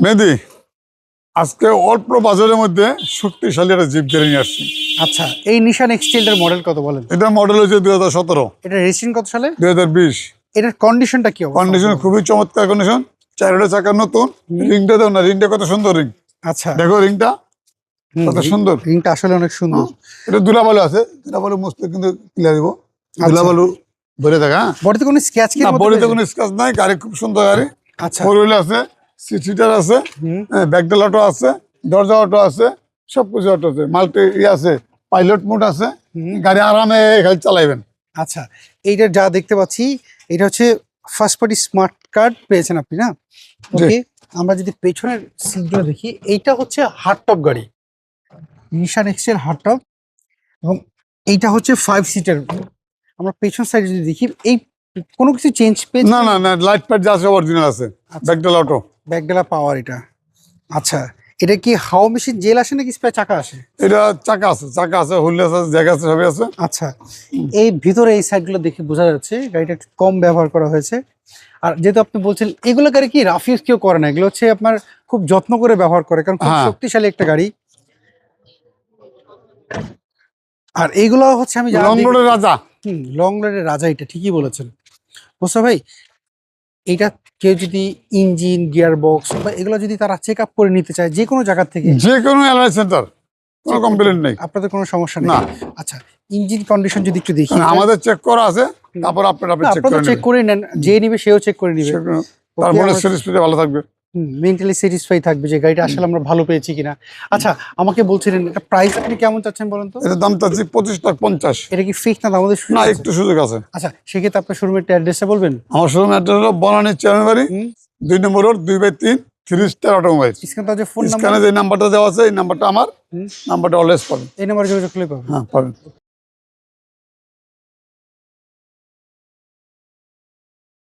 মেহেদি, আজকে অল্প বাজারের মধ্যে শক্তিশালী একটা জিপ গাড়ি নিয়ে আসছি। আচ্ছা, এই নিশান এক্সটেলটার মডেল কত বলেন? এটা মডেল হচ্ছে 2017, এটা রেজিস্ট্রেশন কত সালে? 2020। এটার কন্ডিশনটা কি অবস্থা? কন্ডিশন খুবই চমৎকার কন্ডিশন, চারটা চাকা নতুন। রিংটা দাও না, রিংটা কত সুন্দর রিং। আচ্ছা, দেখো রিংটা কত সুন্দর। রিংটা আসলে অনেক সুন্দর। এটা দুলাবালু আছে, দুলাবালু মস্ত কিন্তু ক্লিয়ার দিব। দুলাবালু ভরে থাকা, হ্যাঁ। বডিতে কোনো স্ক্র্যাচ কি? না, বডিতে কোনো স্ক্র্যাচ নাই। গাড়ি খুব সুন্দর গাড়ি। আচ্ছা, ফোর হুইল আছে, সিটার আছে, ব্যাকডেল অটো আছে, দরজা অটো আছে, সবকিছু অটো আছে। মাল্টি আছে, পাইলট মোড আছে। গাড়ি আরামে খালি চালাইবেন। আচ্ছা, এইটা যা দেখতে পাচ্ছি এটা হচ্ছে ফার্স্ট পার্টি স্মার্ট কার্ড পেয়েছেন আপনি, না? ওকে, আমরা যদি পেছনের সিটগুলো দেখি, এইটা হচ্ছে হার্ডটপ গাড়ি, নিশান এক্সেল হার্ডটপ, এবং এইটা হচ্ছে 5 সিটার। আমরা পেছন সাইডে যদি দেখি, এই কোনো কিছু চেঞ্জ পেয়েছে? না না না, লাইট প্যাড যা আছে অরিজিনাল আছে, ব্যাকডেল অটো। ব্যাকডেলা পাওয়ার এটা। আচ্ছা, এটা কি হাওয়া মেশিন জেল আসে নাকি স্প্রে চাকা আসে? এটা চাকা আছে, চাকা আছে, হুইল আছে, জায়গা আছে, সবই আছে। আচ্ছা, এই ভিতরে এই সাইডগুলো দেখে বোঝা যাচ্ছে গাড়িটা একটু কম ব্যবহার করা হয়েছে। আর যেহেতু আপনি বলছেন এগুলো গাড়ি কি রাফ ইউজ কেউ করে না, এগুলো হচ্ছে আপনার খুব যত্ন করে ব্যবহার করে, কারণ খুব হ্যাঁ। শক্তিশালী একটা গাড়ি। আর এইগুলো হচ্ছে আমি লং রোডের রাজা। লং রাইডের রাজা, এটা ঠিকই বলেছেন মোস্তা ভাই। এইটা কেউ যদি ইঞ্জিন, গিয়ার বক্স বা এগুলো যদি তারা চেক আপ করে নিতে চায় যে কোনো জায়গা থেকে, যে কোনো এলআই সেন্টার, কোনো কমপ্লেন নেই, আপনাদের কোনো সমস্যা নেই? না। আচ্ছা, ইঞ্জিন কন্ডিশন যদি একটু দেখি। আমাদের চেক করা আছে, তারপর আপনারা চেক আপনারা করে চেক করে নেন, যে নিবে সেও চেক করে নিবে, তারপরে সার্ভিস ভালো থাকবে, মেন্টালি স্যাটিসফাই থাকবে যে গাড়িটা আসলে আমরা ভালো পেয়েছি কিনা। আচ্ছা, আমাকে বলছিলেন এটা প্রাইস আপনি কেমন চাচ্ছেন বলেন তো? এটার দাম চাচ্ছি 25,50,000। এটা কি ফিক্স না আমাদের? না, একটু সুযোগ আছে। আচ্ছা, সেক্ষেত্রে আপনার শোরুমের অ্যাড্রেসটা বলবেন? আমার শোরুম অ্যাড্রেস হলো বনানী চেয়ারম্যানবাড়ি, 2 নম্বর রোড, 2/3, 3 স্টার অটোমোবাইল। স্ক্রিনে যে ফোন নাম্বার, স্ক্যানে যে নাম্বারটা দেওয়া আছে, এই নাম্বারটা আমার নাম্বারটা অলওয়েজ পাবেন। এই নাম্বারে যোগাযোগ করলে পাবেন। হ্যাঁ, পাবেন।